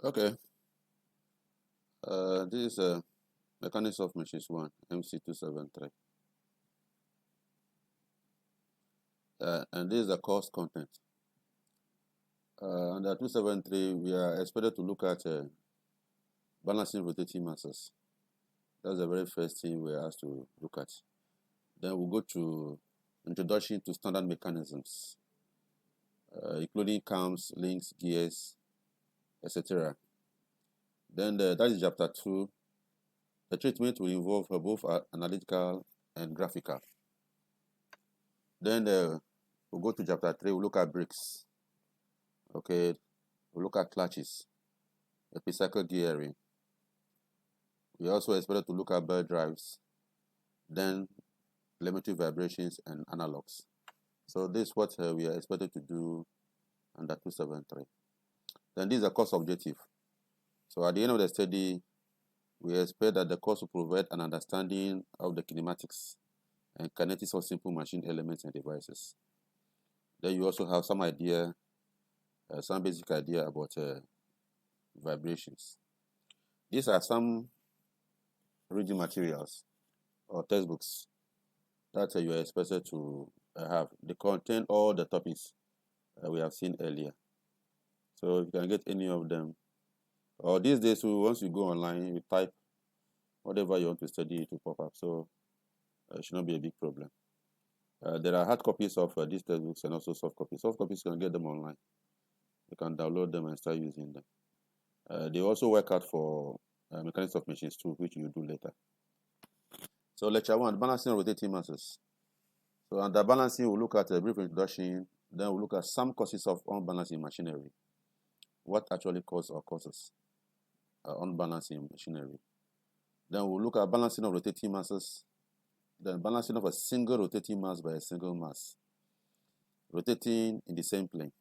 Okay, this is Mechanics of Machines 1, MC273. And this is the course content. Under 273, we are expected to look at balancing rotating masses. That's the very first thing we are asked to look at. Then we'll go to introduction to standard mechanisms, including cams, links, gears, etc. Then that is chapter 2. The treatment will involve both analytical and graphical. Then we'll go to chapter 3. We'll look at brakes. Okay, we'll look at clutches, epicycle gearing. We also expected to look at belt drives, then telemetry vibrations and analogs. So this is what we are expected to do under 273. Then this is a course objective. So at the end of the study, we expect that the course will provide an understanding of the kinematics and kinetics of simple machine elements and devices. Then you also have some idea, some basic idea about vibrations. These are some reading materials or textbooks that you are expected to have. They contain all the topics we have seen earlier. So you can get any of them. Or these days, once you go online, you type whatever you want to study, it will pop up. So it should not be a big problem. There are hard copies of these textbooks and also soft copies. Soft copies, you can get them online. You can download them and start using them. They also work out for Mechanics of Machines 2, which you do later. So lecture 1, balancing rotating masses. So under balancing, we'll look at a brief introduction. Then we'll look at some causes of unbalancing machinery. What actually causes unbalancing machinery. Then we'll look at balancing of rotating masses. Then balancing of a single rotating mass by a single mass, rotating in the same plane.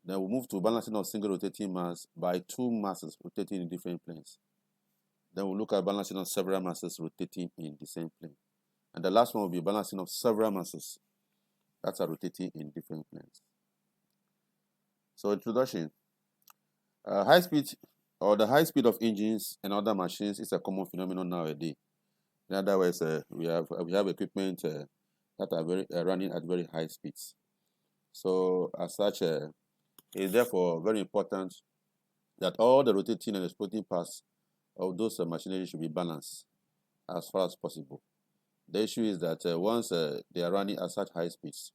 Then we'll move to balancing of single rotating mass by two masses rotating in different planes. Then we'll look at balancing of several masses rotating in the same plane. And the last one will be balancing of several masses that are rotating in different planes. So introduction. High speed or the high speed of engines and other machines is a common phenomenon nowadays. In other words, we have equipment that are running at very high speeds. So as such, it is therefore very important that all the rotating and exploding parts of those machinery should be balanced as far as possible. The issue is that once they are running at such high speeds,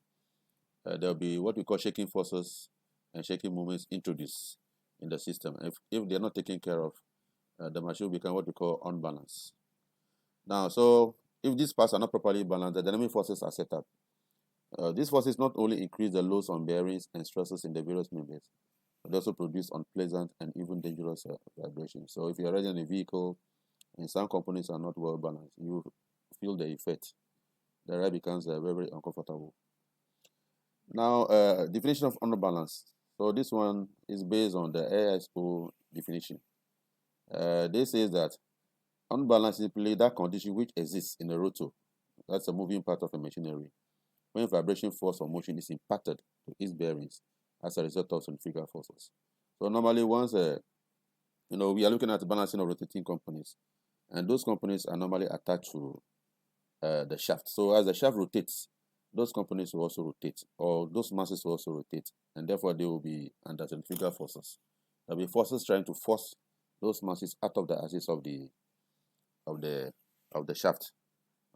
there will be what we call shaking forces and shaking moments introduced in the system. If they are not taken care of, the machine will become what we call unbalanced. Now, so if these parts are not properly balanced, the dynamic forces are set up. These forces not only increase the loads on bearings and stresses in the various members, but also produce unpleasant and even dangerous vibrations. So if you are riding a vehicle and some components are not well balanced, you feel the effect. The ride becomes very, very uncomfortable. Now, definition of unbalance. So this one is based on the AISO definition. This says that unbalance is simply that condition which exists in a rotor. That's a moving part of a machinery. When vibration force or motion is imparted to its bearings as a result of centrifugal forces. So normally once we are looking at the balancing of rotating components, and those components are normally attached to the shaft. So as the shaft rotates, those components will also rotate, or those masses will also rotate, and therefore they will be under centrifugal forces. There will be forces trying to force those masses out of the axis of the shaft.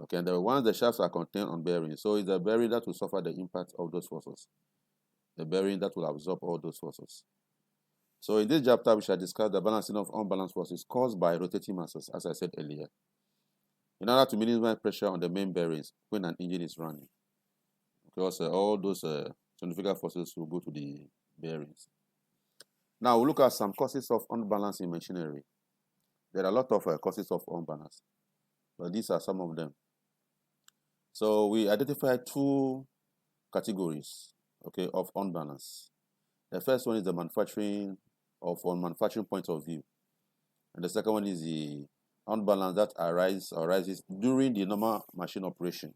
Okay, and once the shafts are contained on bearings, so it's the bearing that will suffer the impact of those forces, the bearing that will absorb all those forces. So in this chapter, we shall discuss the balancing of unbalanced forces caused by rotating masses, as I said earlier, in order to minimize pressure on the main bearings when an engine is running, because all those centrifugal forces will go to the bearings. Now we'll look at some causes of unbalance in machinery. There are a lot of causes of unbalance, but these are some of them. So we identify two categories, okay, of unbalance. The first one is the manufacturing, or from manufacturing point of view, and the second one is the unbalance that arises during the normal machine operation.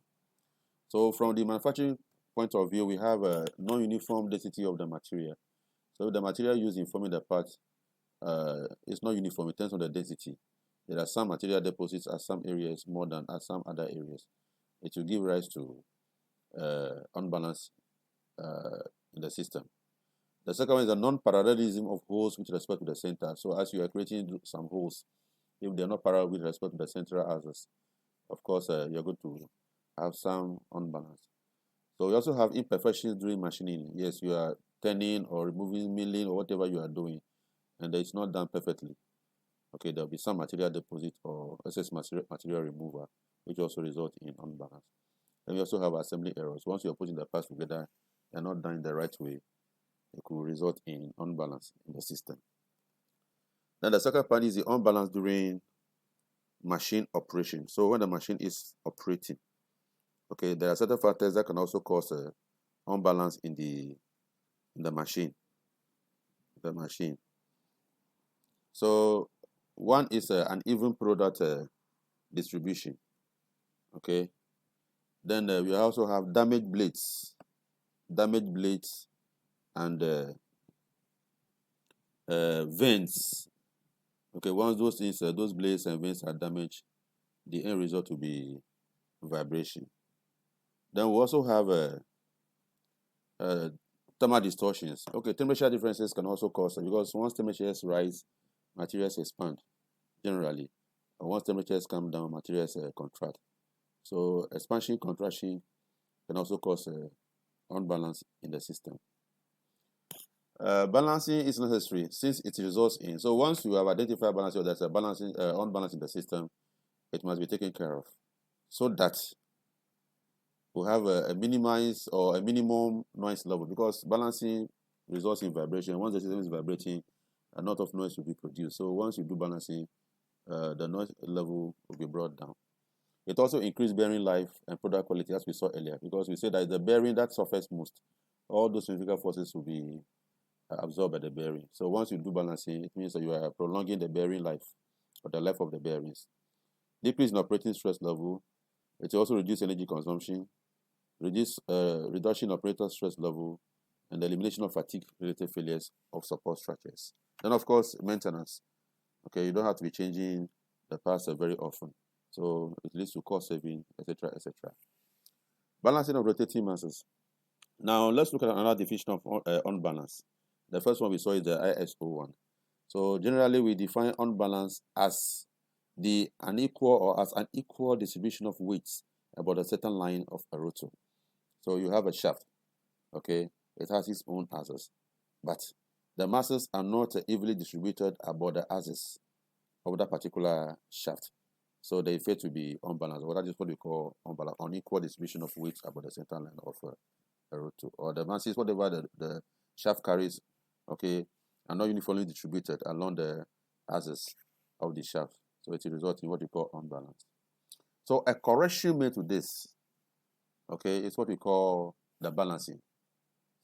So from the manufacturing point of view, we have a non-uniform density of the material. So the material used in forming the parts it's not uniform in terms of the density. There are some material deposits at some areas more than at some other areas. It will give rise to unbalance in the system. The second one is the non-parallelism of holes with respect to the center. So as you are creating some holes, if they're not parallel with respect to the central axis, of course, you're going to have some unbalance. So we also have imperfections during machining. Yes, you are turning or removing, milling, or whatever you are doing, and it's not done perfectly. Okay, there'll be some material deposit or excess material removal, which also result in unbalance. And we also have assembly errors. Once you're putting the parts together, they're not done in the right way, it could result in unbalance in the system. Then the second part is the unbalance during machine operation. So when the machine is operating, okay, there are certain factors that can also cause unbalance in the machine. So one is an uneven product distribution. Okay. Then we also have damaged blades, and vents. Okay, once those things, those blades and vents are damaged, the end result will be vibration. Then we also have thermal distortions. Okay, temperature differences can also cause it, because once temperatures rise, materials expand generally, and once temperatures come down, materials contract. So expansion, contraction can also cause unbalance in the system. Balancing is necessary since it results in. So once you have identified balancing, or there's a balancing, unbalance in the system, it must be taken care of, so that we have a minimized or a minimum noise level, because balancing results in vibration. Once the system is vibrating, a lot of noise will be produced. So once you do balancing, the noise level will be brought down. It also increases bearing life and product quality, as we saw earlier, because we said that the bearing that suffers most, all those centrifugal forces will be absorbed by the bearing. So once you do balancing, it means that you are prolonging the bearing life, or the life of the bearings. Decrease in operating stress level. It will also reduce energy consumption, reduction in operator stress level, and the elimination of fatigue-related failures of support structures. Then, of course, maintenance. Okay, you don't have to be changing the parts very often, so it leads to cost saving, etc., etc. Balancing of rotating masses. Now, let's look at another definition of unbalance. The first one we saw is the ISO one. So generally, we define unbalance as the unequal or as an equal distribution of weights about a certain line of a rotor. So you have a shaft, okay, it has its own axis, but the masses are not evenly distributed about the axis of that particular shaft. So they fail to be unbalanced, or that is what we call unbalance, unequal distribution of weights about the center line of a rotor, or the masses, whatever the shaft carries, okay, are not uniformly distributed along the axis of the shaft. So it will result in what we call unbalance. So a correction made to this, okay, is what we call the balancing.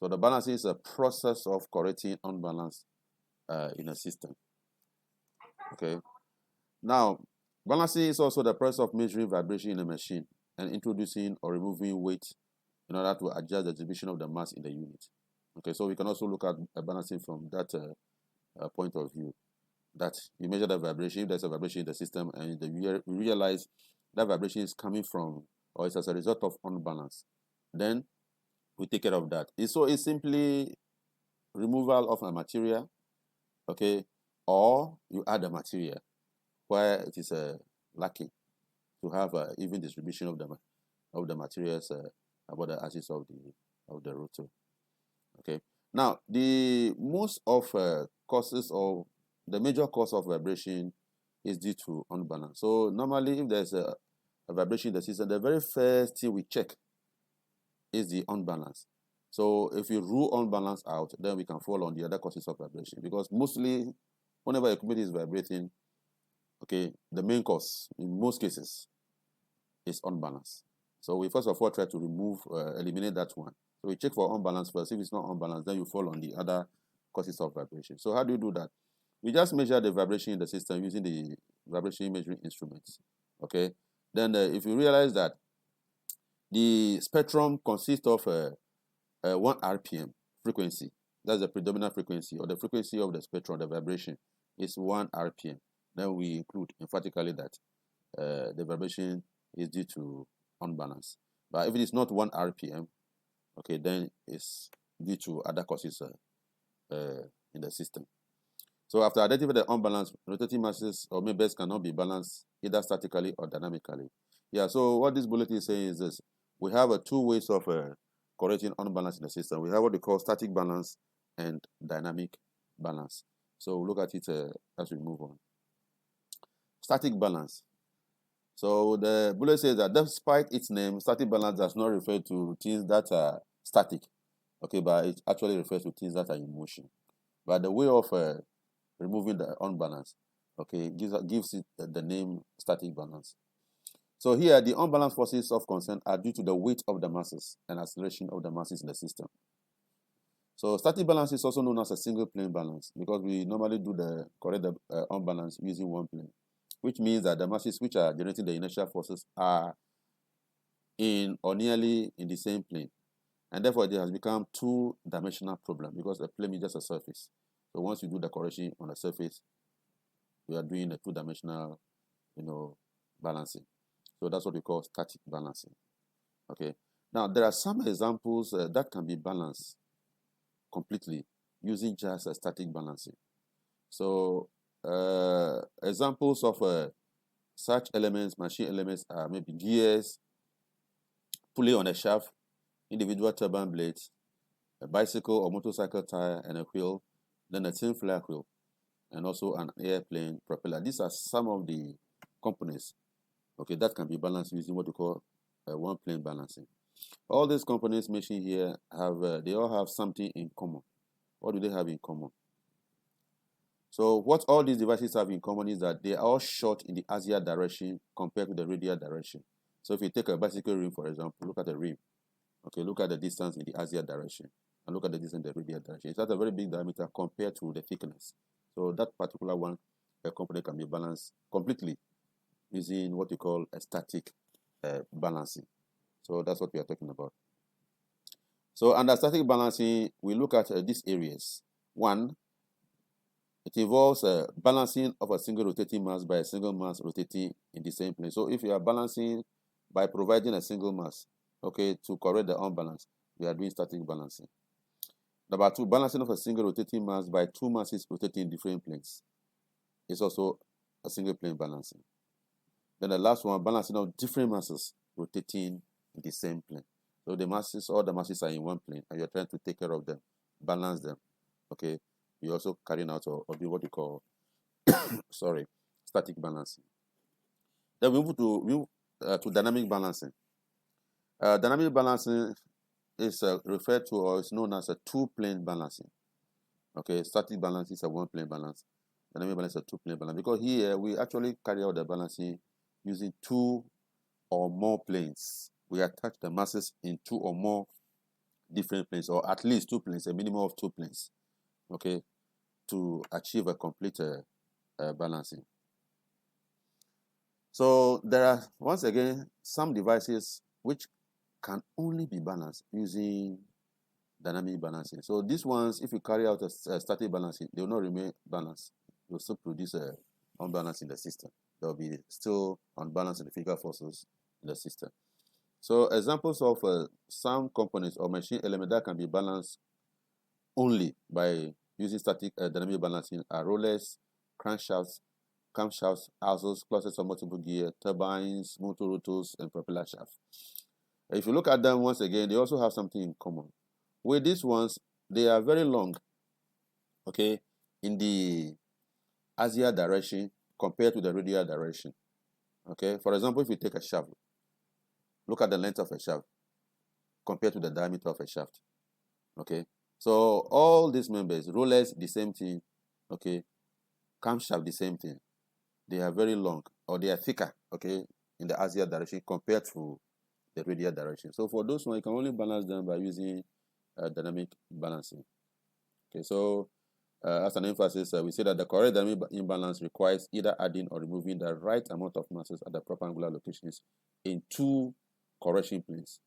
So the balancing is a process of correcting unbalance in a system. Okay. Now, balancing is also the process of measuring vibration in a machine and introducing or removing weight in order to adjust the distribution of the mass in the unit. Okay, so we can also look at balancing from that point of view, that you measure the vibration. If there's a vibration in the system and we realize that vibration is coming from, or it's as a result of unbalance, then we take care of that. So it's simply removal of a material, okay, or you add a material where it is lacking, to have an even distribution of the materials about the axis of the rotor. Okay. Now, the most of causes, or the major cause of vibration, is due to unbalance. So normally, if there's a vibration in the system, the very first thing we check is the unbalance. So if you rule unbalance out, then we can fall on the other causes of vibration, because mostly, whenever equipment is vibrating, okay, the main cause in most cases is unbalance. So we first of all try to eliminate that one. So we check for unbalance first. If it's not unbalanced, then you fall on the other causes of vibration. So how do you do that? We just measure the vibration in the system using the vibration measuring instruments. Okay. Then if you realize that the spectrum consists of 1 RPM frequency, that's the predominant frequency, or the frequency of the spectrum, the vibration, is 1 RPM, then we include emphatically that the vibration is due to unbalance. But if it is not 1 RPM, okay, then it's due to other causes in the system. So after identifying the unbalanced, rotating masses or members cannot be balanced either statically or dynamically. Yeah, so what this bullet is saying is this. We have two ways of correcting unbalance in the system. We have what we call static balance and dynamic balance. So look at it as we move on. Static balance. So the bullet says that despite its name, static balance does not refer to things that are static, okay, but it actually refers to things that are in motion. But the way of removing the unbalance, okay, gives it the name static balance. So here, the unbalanced forces of concern are due to the weight of the masses and acceleration of the masses in the system. So static balance is also known as a single plane balance because we normally do the correct unbalance using one plane, which means that the masses which are generating the inertial forces are in or nearly in the same plane. And therefore, it has become two-dimensional problem because the plane is just a surface. So once you do the correction on the surface, we are doing a two-dimensional, balancing. So that's what we call static balancing. Okay. Now there are some examples that can be balanced completely using just a static balancing. So examples of such elements, machine elements, are maybe gears, pulley on a shaft, individual turbine blades, a bicycle or motorcycle tire and a wheel, then a thin flare wheel, and also an airplane propeller. These are some of the components, okay, that can be balanced using what we call one plane balancing. All these components mentioned here they all have something in common. What do they have in common? So what all these devices have in common is that they are all short in the axial direction compared to the radial direction. So if you take a bicycle rim, for example, look at the rim. Okay, look at the distance in the axial direction and look at the distance in the radial direction. It has a very big diameter compared to the thickness. So that particular one, a component can be balanced completely using what we call a static balancing. So that's what we are talking about. So under static balancing, we look at these areas. One, it involves balancing of a single rotating mass by a single mass rotating in the same plane. So if you are balancing by providing a single mass, okay, to correct the unbalance, we are doing static balancing. Number two, balancing of a single rotating mass by two masses rotating in different planes is also a single plane balancing. Then the last one, balancing of different masses rotating in the same plane. So all the masses are in one plane and you're trying to take care of them, balance them. Okay. You're also carrying out or doing what you call static balancing. Then we move to dynamic balancing. Dynamic balancing is referred to or is known as a two-plane balancing. Okay, static balance is a one-plane balance. Dynamic balance is a two-plane balance because here we actually carry out the balancing using two or more planes. We attach the masses in two or more different planes, or at least two planes, a minimum of two planes, okay, to achieve a complete balancing. So there are, once again, some devices which can only be balanced using dynamic balancing. So these ones, if you carry out a static balancing, they will not remain balanced. They will still produce a unbalance in the system. There will be still unbalance in the physical forces in the system. So examples of some components or machine element that can be balanced only by using static dynamic balancing are rollers, crankshafts, camshafts, axles, clusters of multiple gear, turbines, motor rotors, and propeller shafts. If you look at them once again, they also have something in common. With these ones, they are very long, okay, in the axial direction compared to the radial direction. Okay, for example, if you take a shaft, look at the length of a shaft compared to the diameter of a shaft. Okay, so all these members, rollers, the same thing. Okay, camshaft, the same thing. They are very long, or they are thicker, okay, in the axial direction compared to the radial direction. So for those ones, you can only balance them by using dynamic balancing. Okay, so as an emphasis, we say that the correct dynamic imbalance requires either adding or removing the right amount of masses at the proper angular locations in two correction planes,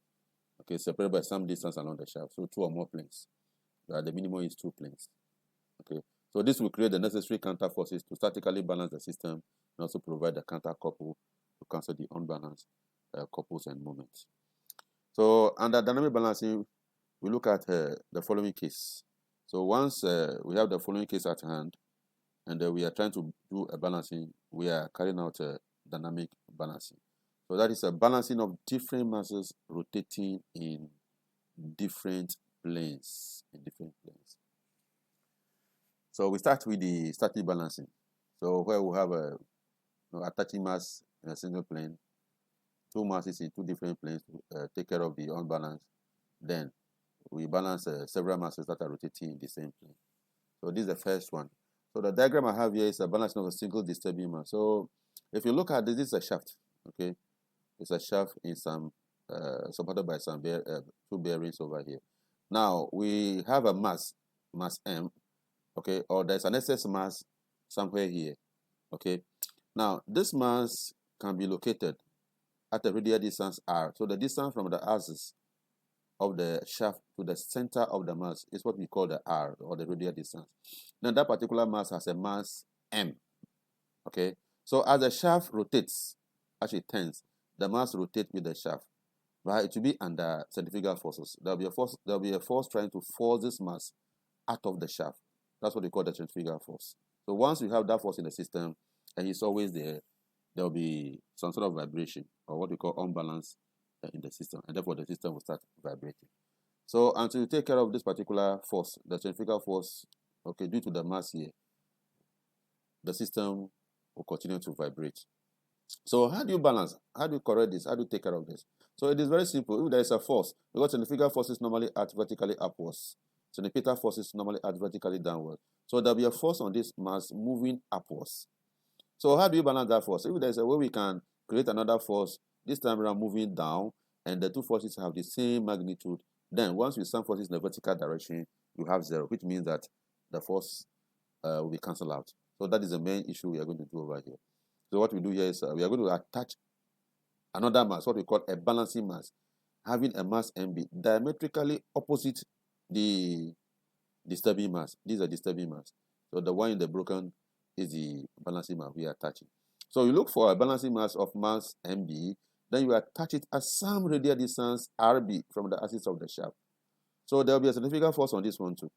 okay, separated by some distance along the shaft. So two or more planes. The minimum is two planes. Okay, So this will create the necessary counter forces to statically balance the system and also provide the counter couple to cancel the unbalanced couples and moments. So under dynamic balancing, we look at the following case. So once we have the following case at hand, and we are trying to do a balancing, we are carrying out a dynamic balancing. So that is a balancing of different masses rotating in different planes. So we start with the static balancing. So where we have a attaching mass in a single plane, two masses in two different planes to take care of the unbalance. Then we balance several masses that are rotating in the same plane. So this is the first one. So the diagram I have here is a balancing of a single disturbing mass. So if you look at this, this is a shaft. Okay, it's a shaft in some supported by some two bearings over here. Now we have a mass M. Okay, or there's an excess mass somewhere here. Okay, now this mass can be located at a radial distance r. So the distance from the axis of the shaft to the center of the mass is what we call the r, or the radial distance. Now that particular mass has a mass m. Okay, so as the shaft rotates, as it turns, the mass rotates with the shaft. Right, it will be under centrifugal forces. There will be a force trying to force this mass out of the shaft. That's what we call the centrifugal force. So once you have that force in the system, and it's always there, there will be some sort of vibration, or what we call unbalance in the system, and therefore the system will start vibrating. So until you take care of this particular force, the centrifugal force, okay, due to the mass here, the system will continue to vibrate. So how do you balance? How do you correct this? How do you take care of this? So it is very simple. If there is a force, because centrifugal forces normally act vertically upwards, centripetal forces normally act vertically downwards. So there will be a force on this mass moving upwards. So how do you balance that force? If there is a way we can create another force, this time around moving down, and the two forces have the same magnitude, then once you sum forces in the vertical direction, you have zero, which means that the force will be cancelled out. So that is the main issue we are going to do over here. So what we do here is we are going to attach another mass, what we call a balancing mass, having a mass MB diametrically opposite the disturbing mass. These are disturbing mass. So the one in the broken is the balancing mass we are attaching. So you look for a balancing mass of mass MB, then you attach it at some radial distance RB from the axis of the shaft. So there will be a centrifugal force on this one too.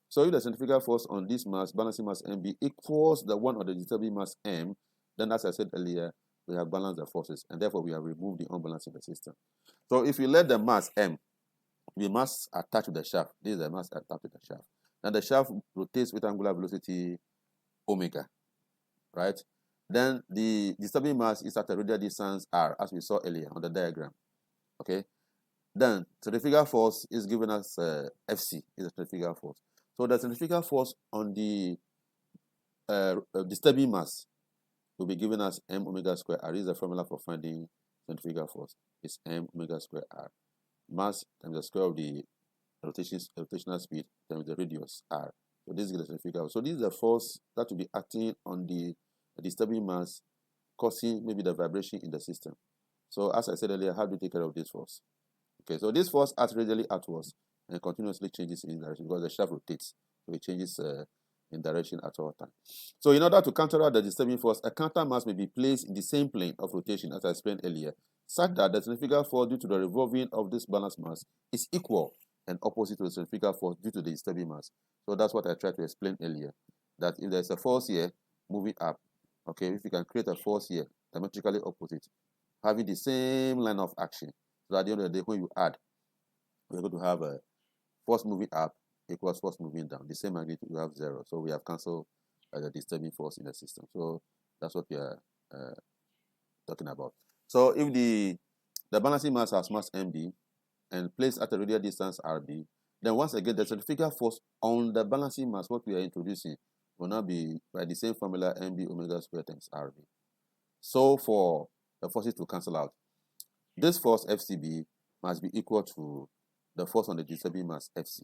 So if the centrifugal force on this mass, balancing mass MB, equals the one on the disturbing mass M, then as I said earlier, we have balanced the forces, and therefore we have removed the unbalance in the system. So if you let the mass M be mass attached to the shaft, this is the mass attached to the shaft. Now the shaft rotates with angular velocity omega, right? Then the disturbing mass is at a radial distance r, as we saw earlier on the diagram. Okay. Then centrifugal force is given as Fc, is a centrifugal force. So the centrifugal force on the disturbing mass will be given as m omega square r. This is the formula for finding centrifugal force. It's m omega square r. Mass times the square of the rotational speed times the radius r. So this is the centrifugal. So this is the force that will be acting on the disturbing mass, causing maybe the vibration in the system. So as I said earlier, how do you take care of this force? Okay, so this force acts radially outwards and continuously changes in direction because the shaft rotates. So it changes in direction at all times. So in order to counteract the disturbing force, a counter mass may be placed in the same plane of rotation as I explained earlier, such that the centrifugal force due to the revolving of this balanced mass is equal and opposite to the centrifugal force due to the disturbing mass. So that's what I tried to explain earlier, that if there's a force here moving up, okay, if you can create a force here diametrically opposite, having the same line of action, so at the end of the day, when you add, we're going to have a force moving up equals force moving down. The same magnitude, you have zero. So we have cancelled the disturbing force in the system. So that's what we are talking about. So if the balancing mass has mass MB and placed at a radial distance RB, then once again, the centrifugal force on the balancing mass, what we are introducing, will now be by the same formula MB omega square times RB. So for the forces to cancel out, this force FCB must be equal to the force on the disturbing mass Fc.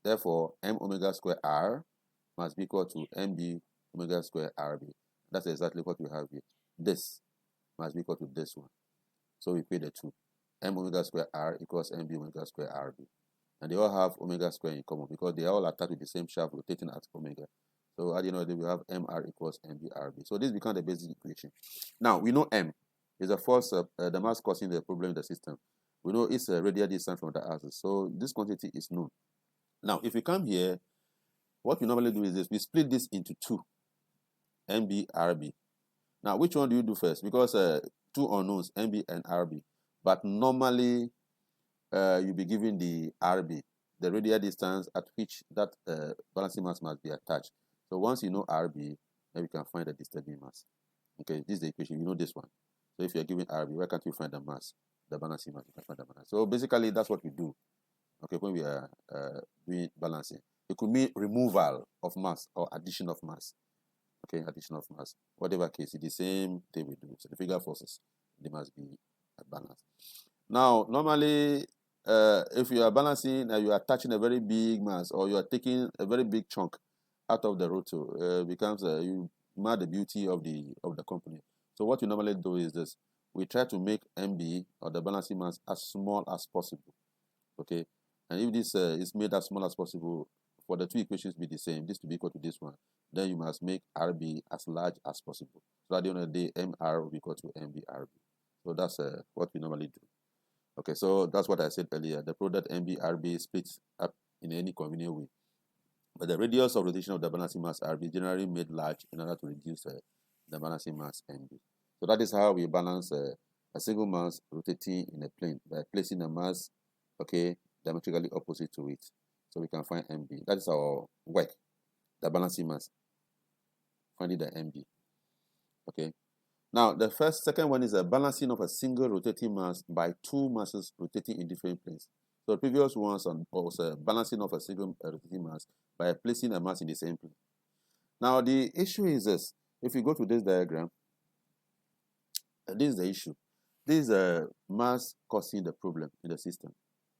Therefore, m omega square r must be equal to mb omega square rb. That's exactly what we have here. This must be equal to this one. So we pay the two. M omega square r equals mb omega square rb. And they all have omega square in common because they are all attached to the same shaft rotating at omega. So at the end of the day, we have MR equals MBRB. So this becomes the basic equation. Now we know M is a force, the mass causing the problem in the system. We know it's a radial distance from the axis. So this quantity is known. Now, if we come here, what we normally do is this: we split this into two, MB, RB. Now, which one do you do first? Because two unknowns, MB and RB. But normally, you'll be given the RB, the radial distance at which that balancing mass must be attached. So once you know RB, then we can find the disturbing mass. Okay, this is the equation. You know this one. So if you're given RB, why can't you find the mass, the balancing mass? You can find the mass. So basically, that's what we do. Okay, when we are doing balancing, it could mean removal of mass or addition of mass. Okay, addition of mass. Whatever case, it's the same thing we do. So the figure forces, they must be at balance. Now, normally, if you are balancing and you are touching a very big mass or you are taking a very big chunk out of the rotor, becomes you mar the beauty of the company. So what you normally do is this: we try to make MB or the balancing mass as small as possible. Okay, and if this is made as small as possible, for the two equations be the same, this to be equal to this one, then you must make RB as large as possible. So at the end of the day, MR will be equal to MBRB. So that's what we normally do. Okay, so that's what I said earlier. The product MBRB splits up in any convenient way. But the radius of rotation of the balancing mass RB is generally made large in order to reduce the balancing mass MB. So that is how we balance a single mass rotating in a plane by placing a mass, okay, diametrically opposite to it. So we can find MB. That is our work, the balancing mass. Finding the MB. Okay. Now, the second one is a balancing of a single rotating mass by two masses rotating in different planes. So the previous ones was a balancing of a single rotating mass by placing a mass in the same plane. Now, the issue is this. If you go to this diagram, this is the issue. This is a mass causing the problem in the system,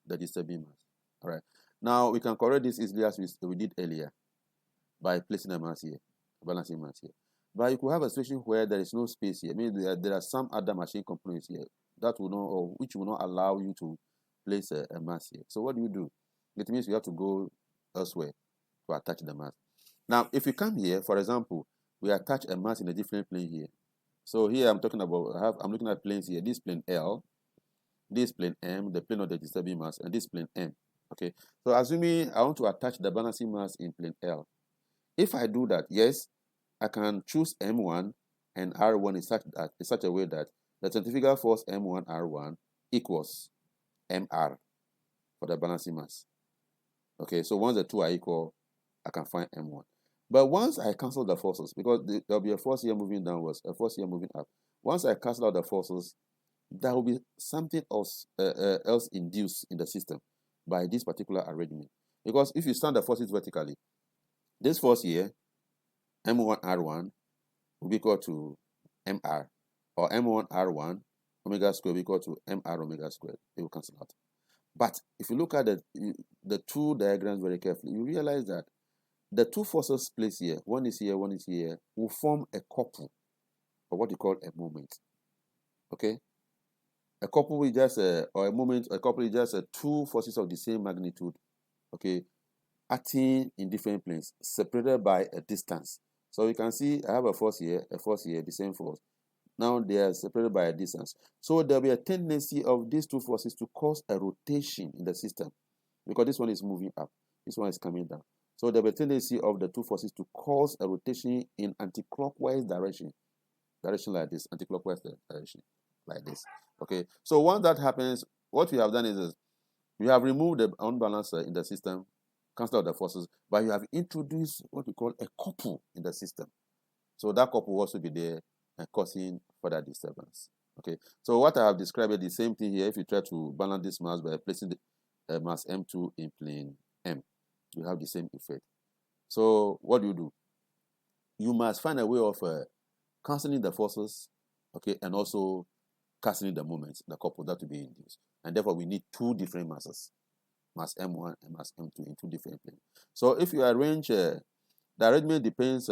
the disturbing mass. All right. Now, we can correct this easily as we did earlier by placing a mass here, a balancing mass here. But you could have a situation where there is no space here. I mean, there are some other machine components here that will not, or which will not allow you to place a mass here. So what do? It means you have to go elsewhere to attach the mass. Now, if you come here, for example, we attach a mass in a different plane here. So here I'm talking about, I'm looking at planes here. This plane L, this plane M, the plane of the disturbing mass, and this plane M. Okay. So assuming I want to attach the balancing mass in plane L. If I do that, yes, I can choose M1 and R1 in such a way that the centrifugal force M1 R1 equals MR for the balancing mass. Okay, so once the two are equal, I can find M1. But once I cancel the forces, because there'll be a force here moving downwards, a force here moving up. Once I cancel out the forces, there will be something else induced in the system by this particular arrangement. Because if you stand the forces vertically, this force here, M1 R1, will be equal to MR, or M1 R1 omega squared will be equal to MR omega squared. It will cancel out. But if you look at the two diagrams very carefully, you realize that the two forces placed here, one is here, one is here, will form a couple, or what you call a moment. Okay? A couple is just or a moment, a couple is just two forces of the same magnitude, okay, acting in different planes, separated by a distance. So you can see I have a force here, the same force. Now they are separated by a distance. So there will be a tendency of these two forces to cause a rotation in the system, because this one is moving up, this one is coming down. So there will be a tendency of the two forces to cause a rotation in anti-clockwise direction like this, anti-clockwise direction like this. Okay, so once that happens, what we have done is we have removed the unbalance in the system, cancel out the forces, but you have introduced what we call a couple in the system. So that couple will also be there and causing further disturbance. Okay, so what I have described is the same thing here. If you try to balance this mass by placing the mass M2 in plane M, you have the same effect. So what do? You must find a way of cancelling the forces, okay, and also cancelling the moments, the couple that will be induced. And therefore, we need two different masses, mass M1 and mass M2 in two different planes. So if you arrange, the arrangement depends,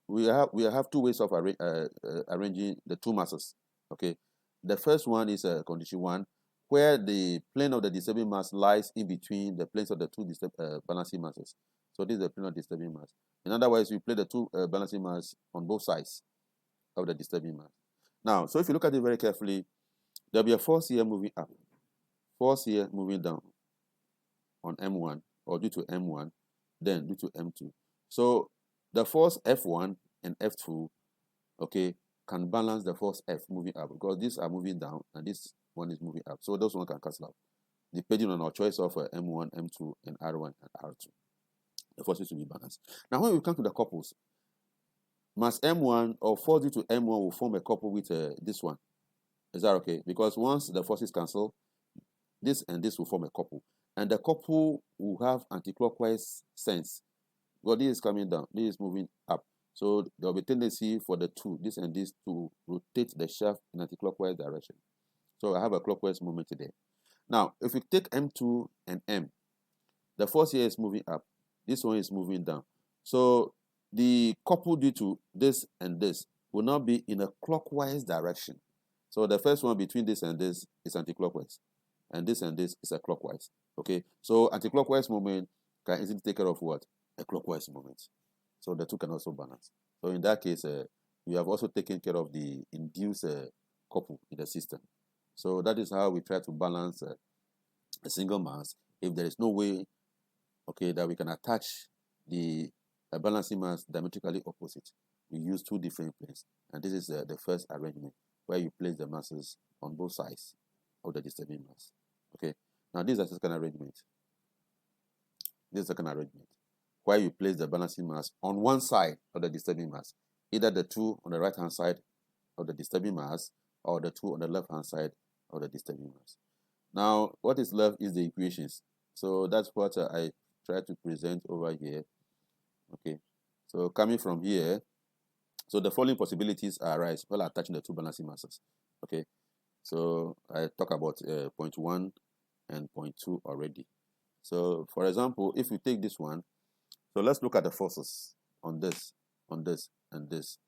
we have two ways of arranging the two masses, okay. The first one is condition 1, where the plane of the disturbing mass lies in between the planes of the two balancing masses. So this is the plane of disturbing mass. In other words, we play the two balancing mass on both sides of the disturbing mass. Now, so if you look at it very carefully, there'll be a force here moving up, force here moving down on M1 or due to M1, then due to M2. So the force F1 and F2, okay, can balance the force F moving up because these are moving down and this one is moving up. So those one can cancel out depending on our choice of M1, M2, and R1 and R2. The forces will be balanced. Now, when we come to the couples, mass M1 or force due to M1 will form a couple with this one. Is that okay? Because once the forces cancel, this and this will form a couple. And the couple will have anti-clockwise sense. Because this is coming down, this is moving up. So there will be tendency for the two, this and this, to rotate the shaft in anti-clockwise direction. So I have a clockwise moment there. Now, if we take M2 and M, the force here is moving up. This one is moving down. So the couple due to this and this will not be in a clockwise direction. So the first one between this and this is anti-clockwise. And this is a clockwise. Okay, so anti-clockwise moment can easily take care of what? A clockwise moment. So the two can also balance. So in that case, you have also taken care of the induced couple in the system. So that is how we try to balance a single mass if there is no way, okay, that we can attach the balancing mass diametrically opposite. We use two different planes, and this is the first arrangement where you place the masses on both sides of the disturbing mass. Okay, now this is the second arrangement. This is the second arrangement where you place the balancing mass on one side of the disturbing mass, either the two on the right hand side of the disturbing mass or the two on the left hand side of the disturbing mass. Now, what is left is the equations. So that's what I try to present over here. Okay, so coming from here, so the following possibilities arise while attaching the two balancing masses. Okay, so I talk about point 1 and point 2 already. So for example, if we take this one, so let's look at the forces on this, and this.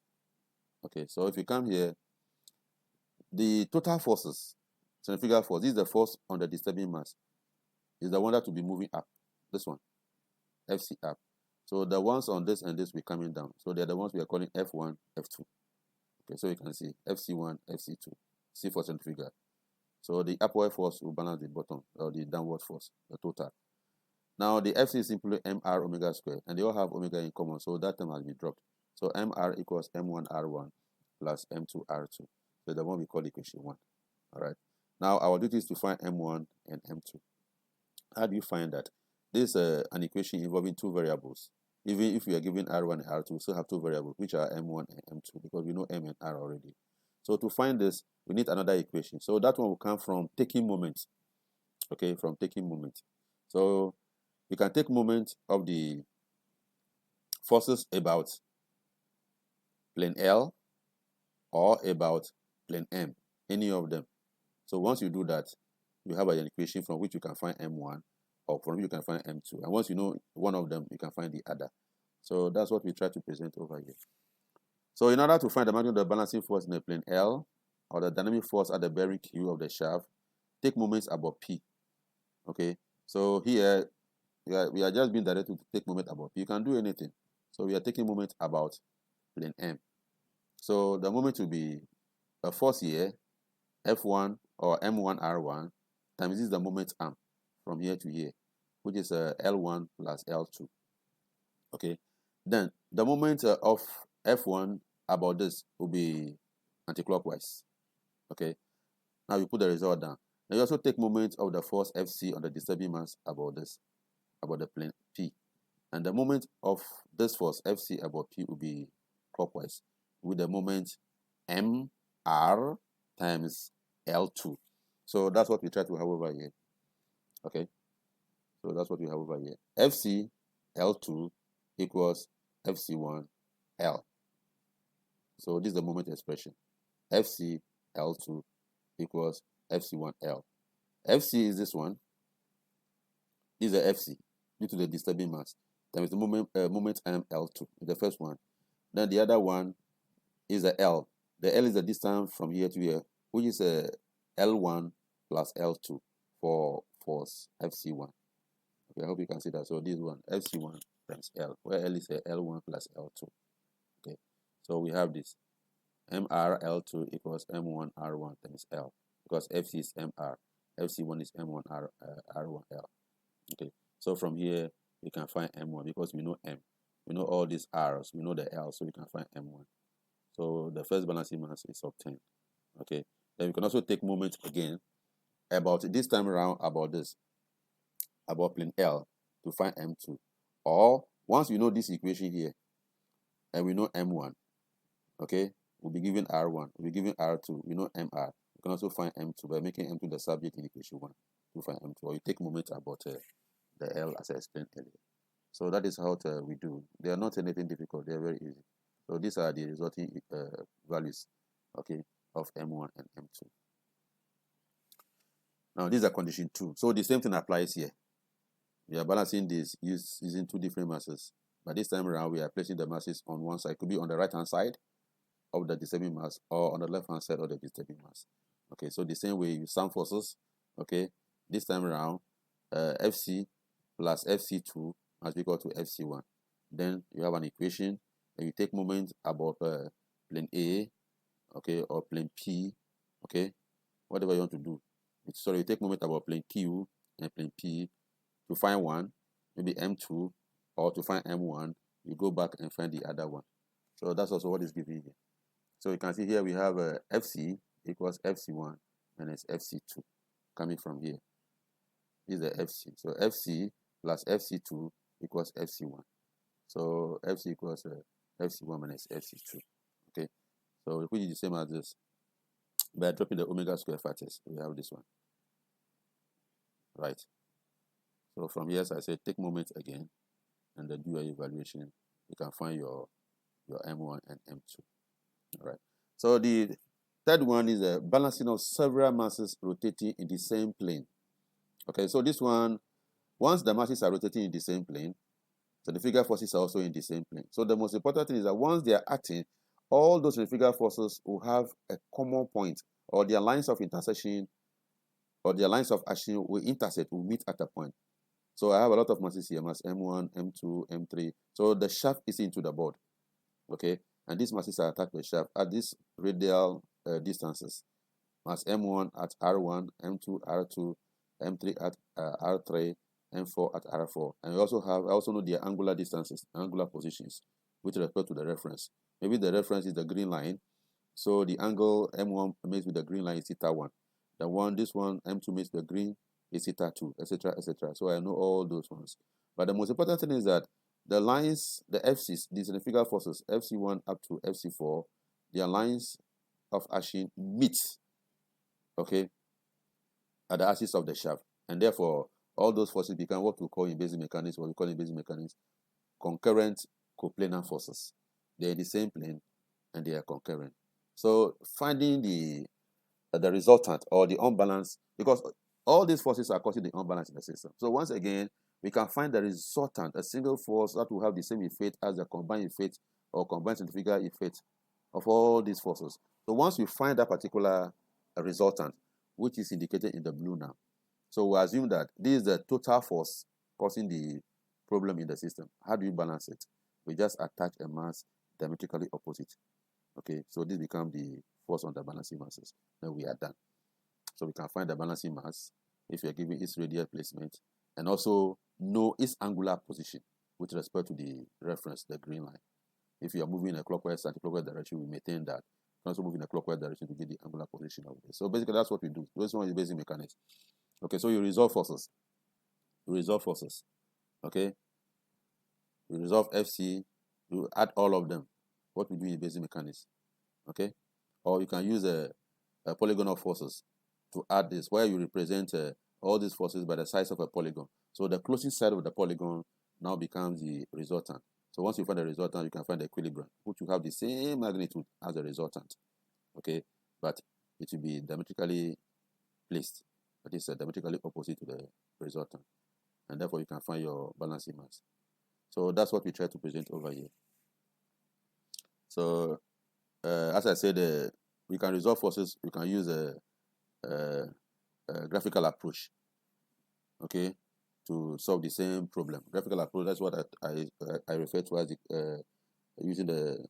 Okay, so if you come here, the total forces, centrifugal force, this is the force on the disturbing mass, is the one that will be moving up. This one, FC up. So the ones on this and this will be coming down. So they're the ones we are calling F1, F2. Okay, so you can see FC1, FC2. C for centrifugal. So the upward force will balance the bottom, or the downward force, the total. Now the FC is simply mr omega squared, and they all have omega in common, so that term has been dropped. So mr equals m1r1 plus m2r2. So the one we call equation 1. All right. Now our duty is to find m1 and m2. How do you find that? This is an equation involving two variables. Even if we are given r1 and r2, we still have two variables, which are m1 and m2, because we know m and r already. So to find this, we need another equation. So that one will come from taking moment. Okay, from taking moment. So you can take moment of the forces about plane L or about plane M, any of them. So once you do that, you have an equation from which you can find M1 or from which you can find M2. And once you know one of them, you can find the other. So that's what we try to present over here. So in order to find the magnitude of the balancing force in the plane L, or the dynamic force at the bearing Q of the shaft, take moments about P. Okay, so here we are just being directed to take moment about P. You can do anything. So we are taking moment about plane M. So the moment will be a force here, F1 or M1R1 times this is the moment arm from here to here, which is L1 plus L2. Okay, then the moment of F1 about this will be anti-clockwise. Okay, now you put the result down. Now you also take moment of the force Fc on the disturbing mass about this, about the plane P. And the moment of this force Fc about P will be clockwise with the moment mr times L2. So that's what we try to have over here. Okay, so that's what we have over here. Fc L2 equals Fc1 L. So this is the moment expression. Fc L2 equals Fc1 L. Fc is this one. This is the Fc due to the disturbing mass. Times the moment L2, the first one. Then the other one is the L. The L is the distance from here to here, which is L1 plus L2 for force Fc1. Okay, I hope you can see that. So this one, Fc1 times L, where L is a L1 plus L2. Okay, so we have this MRL2 equals M1R1 times L, because FC is MR, FC1 is M1R1L. Okay, so from here we can find M1 because we know M. We know all these R's, we know the L, so we can find M1. So the first balancing mass is obtained. Okay, then we can also take moment again about this time around about plane L to find M2. Or once we know this equation here and we know M1, okay, we'll be given R1, we'll be given R2, we know MR. We can also find M2 by making M2 the subject in equation 1 to find M2. Or you take moment about the L as I explained earlier. So that is how we do. They are not anything difficult, they are very easy. So these are the resulting values, okay, of M1 and M2. Now these are condition 2. So the same thing applies here. We are balancing this using two different masses. But this time around, we are placing the masses on one side. It could be on the right-hand side of the disturbing mass or on the left-hand side of the disturbing mass. Okay, so the same way you sum forces. Okay, this time around, FC plus FC2 must be equal to FC1. Then you have an equation, and you take moment about plane A, okay, or plane P, okay, whatever you want to do. So you take moment about plane Q and plane P to find one, maybe M2, or to find M1, you go back and find the other one. So that's also what is given here. So you can see here we have FC equals FC1 minus FC2 coming from here. This is the FC. So FC plus FC2 equals FC1. So FC equals FC1 minus FC2. Okay. So which is the same as this. By dropping the omega square factors, we have this one. Right. So from here, as I said, take moment again, and then do your evaluation. You can find your M1 and M2. All right. So the third one is a balancing of several masses rotating in the same plane. Okay. So this one, once the masses are rotating in the same plane, centrifugal forces are also in the same plane. So the most important thing is that once they are acting, all those centrifugal forces will have a common point, or their lines of intersection, or their lines of action will intersect, will meet at a point. So I have a lot of masses here, mass M1, M2, M3. So the shaft is into the board, okay? And these masses are attached to the shaft at these radial distances. Mass M1 at R1, M2 R2, M3 at R3, M4 at R4. And I also know their angular distances, angular positions with respect to the reference. Maybe the reference is the green line. So the angle M1 makes with the green line is theta 1. This one, M2 makes the green is theta 2, etc., etc. So I know all those ones. But the most important thing is that the lines, the FCs, these centrifugal forces, FC1 up to FC4, their lines of action meet, okay, at the axis of the shaft. And therefore, all those forces become what we call in basic mechanics, concurrent coplanar forces. They're in the same plane and they are concurrent. So finding the resultant or the unbalance, because all these forces are causing the unbalance in the system. So once again, we can find the resultant, a single force that will have the same effect as the combined effect or combined centrifugal effect of all these forces. So once we find that particular resultant, which is indicated in the blue now, so we assume that this is the total force causing the problem in the system. How do you balance it? We just attach a mass diametrically opposite. Okay, so this becomes the force on the balancing masses. Then we are done. So we can find the balancing mass if you're given its radial placement and also know its angular position with respect to the reference, the green line. If you are moving in a clockwise, anti-clockwise direction, we maintain that. You can also move in a clockwise direction to get the angular position of this. So basically, that's what we do. This one is basic mechanics. Okay, so you resolve forces. Okay, you resolve FC. You add all of them. What we do in basic mechanics. Okay, or you can use a polygonal forces to add this, where you represent all these forces by the size of a polygon. So the closest side of the polygon now becomes the resultant. So once you find the resultant, you can find the equilibrium, which will have the same magnitude as the resultant. Okay, but it will be diametrically placed. That is diametrically opposite to the resultant. And therefore, you can find your balancing mass. So that's what we try to present over here. So as I said, we can resolve forces. We can use a graphical approach. Okay, to solve the same problem. Graphical approach, that's what I refer to as using the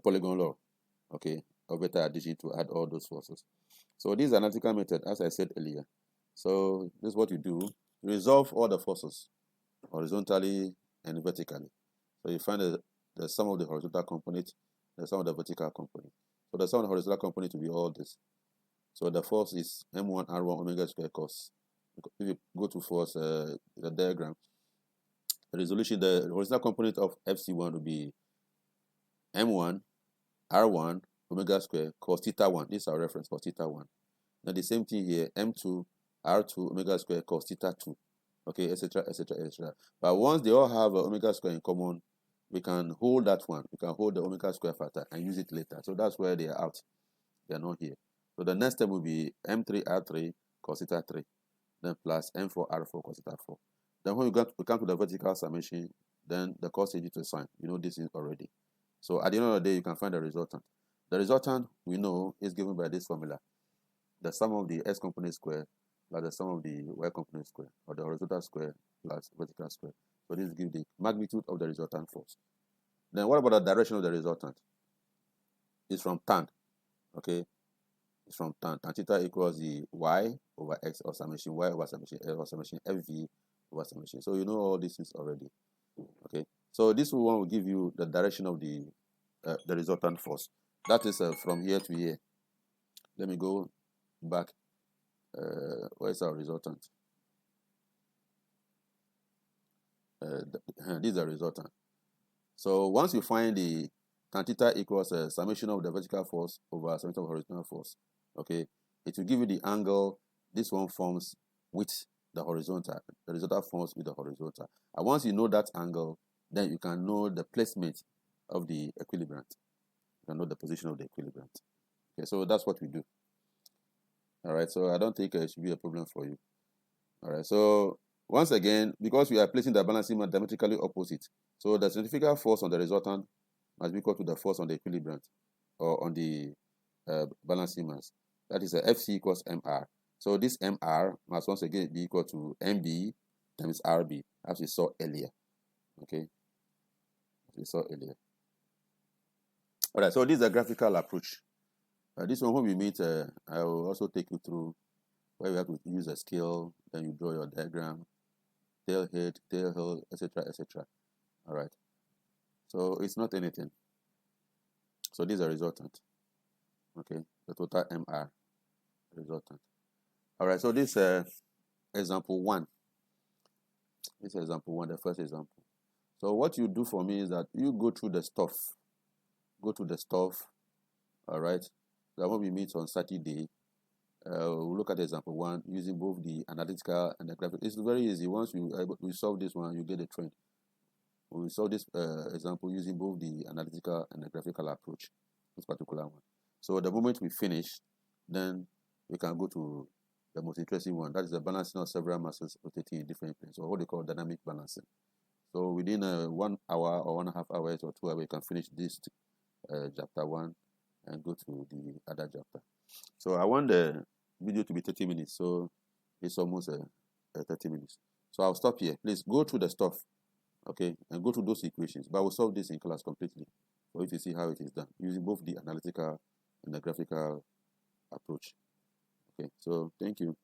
polygon law, okay, of beta addition to add all those forces. So this analytical method, as I said earlier, so this is what you do: resolve all the forces horizontally and vertically. So you find the sum of the horizontal component, the sum of the vertical component. So the sum of the horizontal component will be all this. So the force is m1 r1 omega square cos. If you go to force the diagram, the resolution, the horizontal component of FC1 will be m1 r1 omega square cos theta 1. This is our reference, cos theta 1. Now the same thing here, m2 r2 omega square cos theta 2. Okay, etc., etc., etc. But once they all have omega square in common, we can hold that one. We can hold the omega square factor and use it later. So that's where they are out. They are not here. So the next step will be m3 r3 cos theta 3, then plus m4 r4 cos theta 4. Then when we come to the vertical summation, then the cos is to sign. You know this is already. So at the end of the day, you can find the resultant. The resultant we know is given by this formula: the sum of the x component square plus the sum of the y component square, or the horizontal square plus vertical square. So this gives the magnitude of the resultant force. Then what about the direction of the resultant? It's from tan. Okay, it's from tan. Tan theta equals the y over x, or summation y over summation l, or summation fv over summation. So you know all this is already. Okay, so this one will give you the direction of the resultant force. That is from here to here. Let me go back. Where's our resultant? This is the resultant. So once you find the tan theta equals summation of the vertical force over summation of horizontal force, okay, it will give you the angle this one forms with the horizontal. The horizontal forms with the horizontal. And once you know that angle, then you can know the placement of the equilibrant. You can know the position of the equilibrant. Okay, so that's what we do. All right, so I don't think it should be a problem for you. All right, so once again, because we are placing the balancing mass diametrically opposite, so the centrifugal force on the resultant must be equal to the force on the equilibrant, or on the balancing mass. That is Fc equals Mr. So this Mr must once again be equal to Mb times Rb, as we saw earlier. Okay, as we saw earlier. All right, so this is a graphical approach. This one, when we meet, I will also take you through where you have to use a scale, then you draw your diagram, tail head, tail heel, etc., etc. All right. So it's not anything. So this is a resultant. Okay, the total Mr resultant. All right. So this example 1. This is example 1, the first example. So what you do for me is that you go through the stuff. Go to the stuff. All right. Then when we meet on Saturday, we'll look at example 1 using both the analytical and the graphical. It's very easy. Once we solve this one, you get the trend. We solve this example using both the analytical and the graphical approach, this particular one. So the moment we finish, then we can go to the most interesting one. That is the balancing of several masses rotating in different planes, or what they call dynamic balancing. So within 1 hour or 1.5 hours or 2 hours, you can finish this chapter 1 and go to the other chapter. So I want the video to be 30 minutes. So it's almost 30 minutes. So I'll stop here. Please go through the stuff, okay, and go through those equations. But we'll solve this in class completely for you to see how it is done using both the analytical and the graphical approach. Okay, so thank you.